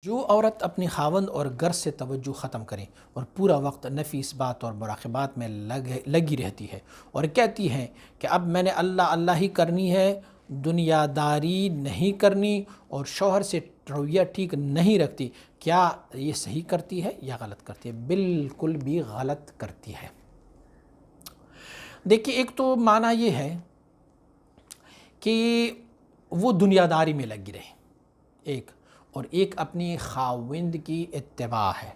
جو عورت اپنی خاوند اور گھر سے توجہ ختم کرے اور پورا وقت نفی اس بات اور مراقبات میں لگی رہتی ہے اور کہتی ہے کہ اب میں نے اللہ اللہ ہی کرنی ہے، دنیا داری نہیں کرنی، اور شوہر سے رویہ ٹھیک نہیں رکھتی، کیا یہ صحیح کرتی ہے یا غلط کرتی ہے؟ بالکل بھی غلط کرتی ہے۔ دیکھیے، ایک تو معنی یہ ہے کہ وہ دنیا داری میں لگی رہے، ایک، اور ایک اپنی خاوند کی اتباع ہے۔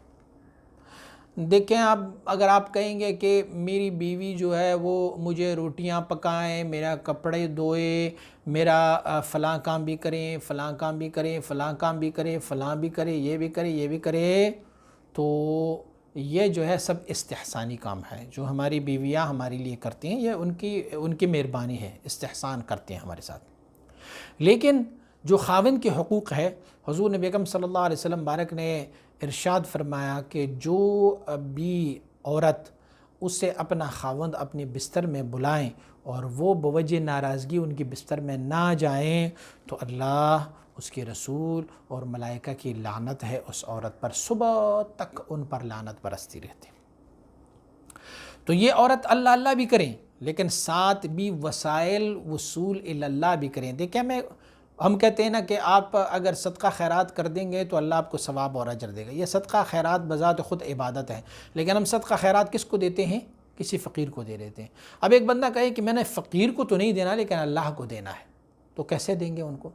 دیکھیں، اب اگر آپ کہیں گے کہ میری بیوی جو ہے وہ مجھے روٹیاں پکائیں، میرا کپڑے دھوئے، میرا فلاں کام بھی کریں، فلاں کام بھی کریں، فلاں کام بھی کریں، فلاں بھی کرے، یہ بھی کرے، یہ بھی کرے، تو یہ جو ہے سب استحسانی کام ہے جو ہماری بیویاں ہمارے لیے کرتی ہیں، یہ ان کی مہربانی ہے، استحسان کرتے ہیں ہمارے ساتھ۔ لیکن جو خاوند کے حقوق ہے، حضور نبی اکرم صلی اللہ علیہ وسلم بارک نے ارشاد فرمایا کہ جو بھی عورت اسے اپنا خاوند اپنے بستر میں بلائیں اور وہ بوجہ ناراضگی ان کی بستر میں نہ جائیں تو اللہ، اس کے رسول اور ملائکہ کی لعنت ہے اس عورت پر، صبح تک ان پر لعنت برستی رہتی۔ تو یہ عورت اللہ اللہ بھی کریں لیکن ساتھ بھی وسائل وصول اللہ بھی کریں۔ دیکھیں، ہم کہتے ہیں نا کہ آپ اگر صدقہ خیرات کر دیں گے تو اللہ آپ کو ثواب اور اجر دے گا، یہ صدقہ خیرات بذات خود عبادت ہے، لیکن ہم صدقہ خیرات کس کو دیتے ہیں؟ کسی فقیر کو دے دیتے ہیں۔ اب ایک بندہ کہے کہ میں نے فقیر کو تو نہیں دینا لیکن اللہ کو دینا ہے، تو کیسے دیں گے ان کو؟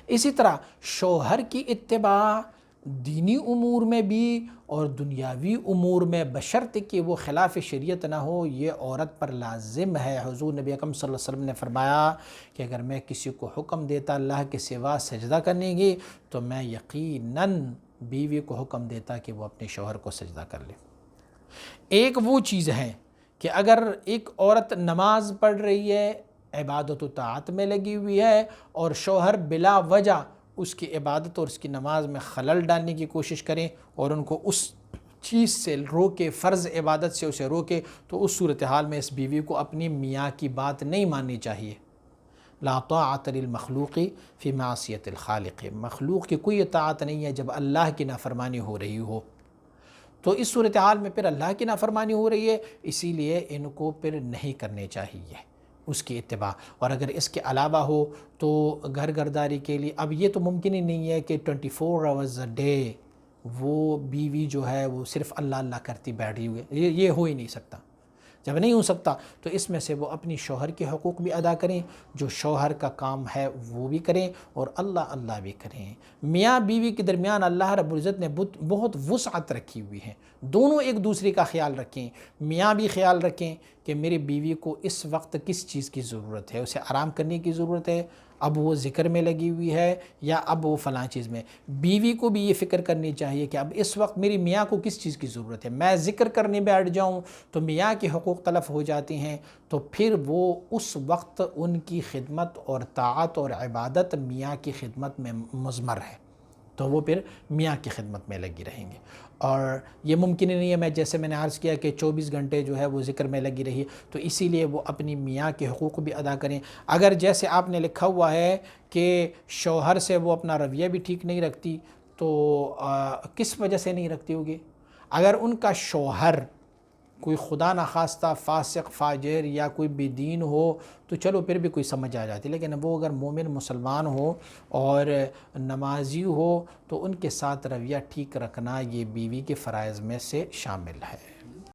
اسی طرح شوہر کی اتباع دینی امور میں بھی اور دنیاوی امور میں، بشرط کہ وہ خلاف شریعت نہ ہو، یہ عورت پر لازم ہے۔ حضور نبی اکرم صلی اللہ علیہ وسلم نے فرمایا کہ اگر میں کسی کو حکم دیتا اللہ کے سوا سجدہ کرنے کی تو میں یقیناً بیوی کو حکم دیتا کہ وہ اپنے شوہر کو سجدہ کر لے۔ ایک وہ چیز ہے کہ اگر ایک عورت نماز پڑھ رہی ہے، عبادت و طاعت میں لگی ہوئی ہے، اور شوہر بلا وجہ اس کی عبادت اور اس کی نماز میں خلل ڈالنے کی کوشش کریں اور ان کو اس چیز سے روکے، فرض عبادت سے اسے روکے، تو اس صورتحال میں اس بیوی کو اپنی میاں کی بات نہیں ماننی چاہیے۔ لا طاعت للمخلوق فی معصیت الخالق، مخلوق کی کوئی اطاعت نہیں ہے جب اللہ کی نافرمانی ہو رہی ہو، تو اس صورتحال میں پھر اللہ کی نافرمانی ہو رہی ہے، اسی لیے ان کو پھر نہیں کرنے چاہیے اس کی اتباع۔ اور اگر اس کے علاوہ ہو تو گھر گھرداری کے لیے، اب یہ تو ممکن ہی نہیں ہے کہ 24 hours a day وہ بیوی جو ہے وہ صرف اللہ اللہ کرتی بیٹھی ہوئی ہے، یہ ہو ہی نہیں سکتا۔ جب نہیں ہو سکتا تو اس میں سے وہ اپنی شوہر کے حقوق بھی ادا کریں، جو شوہر کا کام ہے وہ بھی کریں، اور اللہ اللہ بھی کریں۔ میاں بیوی کے درمیان اللہ رب العزت نے بہت وسعت رکھی ہوئی ہے، دونوں ایک دوسرے کا خیال رکھیں۔ میاں بھی خیال رکھیں کہ میری بیوی کو اس وقت کس چیز کی ضرورت ہے، اسے آرام کرنے کی ضرورت ہے، اب وہ ذکر میں لگی ہوئی ہے یا اب وہ فلاں چیز میں۔ بیوی کو بھی یہ فکر کرنی چاہیے کہ اب اس وقت میری میاں کو کس چیز کی ضرورت ہے، میں ذکر کرنے بیٹھ جاؤں تو میاں کے حقوق تلف ہو جاتے ہیں، تو پھر وہ اس وقت ان کی خدمت اور طاعت اور عبادت میاں کی خدمت میں مضمر ہے، تو وہ پھر میاں کی خدمت میں لگی رہیں گے۔ اور یہ ممکن ہی نہیں ہے، جیسے میں نے عرض کیا کہ 24 گھنٹے جو ہے وہ ذکر میں لگی رہی، تو اسی لیے وہ اپنی میاں کے حقوق بھی ادا کریں۔ اگر جیسے آپ نے لکھا ہوا ہے کہ شوہر سے وہ اپنا رویہ بھی ٹھیک نہیں رکھتی، تو کس وجہ سے نہیں رکھتی ہوگی؟ اگر ان کا شوہر کوئی خدا نخواستہ فاسق فاجر یا کوئی بے دین ہو تو چلو پھر بھی کوئی سمجھ آ جاتی، لیکن وہ اگر مومن مسلمان ہو اور نمازی ہو تو ان کے ساتھ رویہ ٹھیک رکھنا یہ بیوی کے فرائض میں سے شامل ہے۔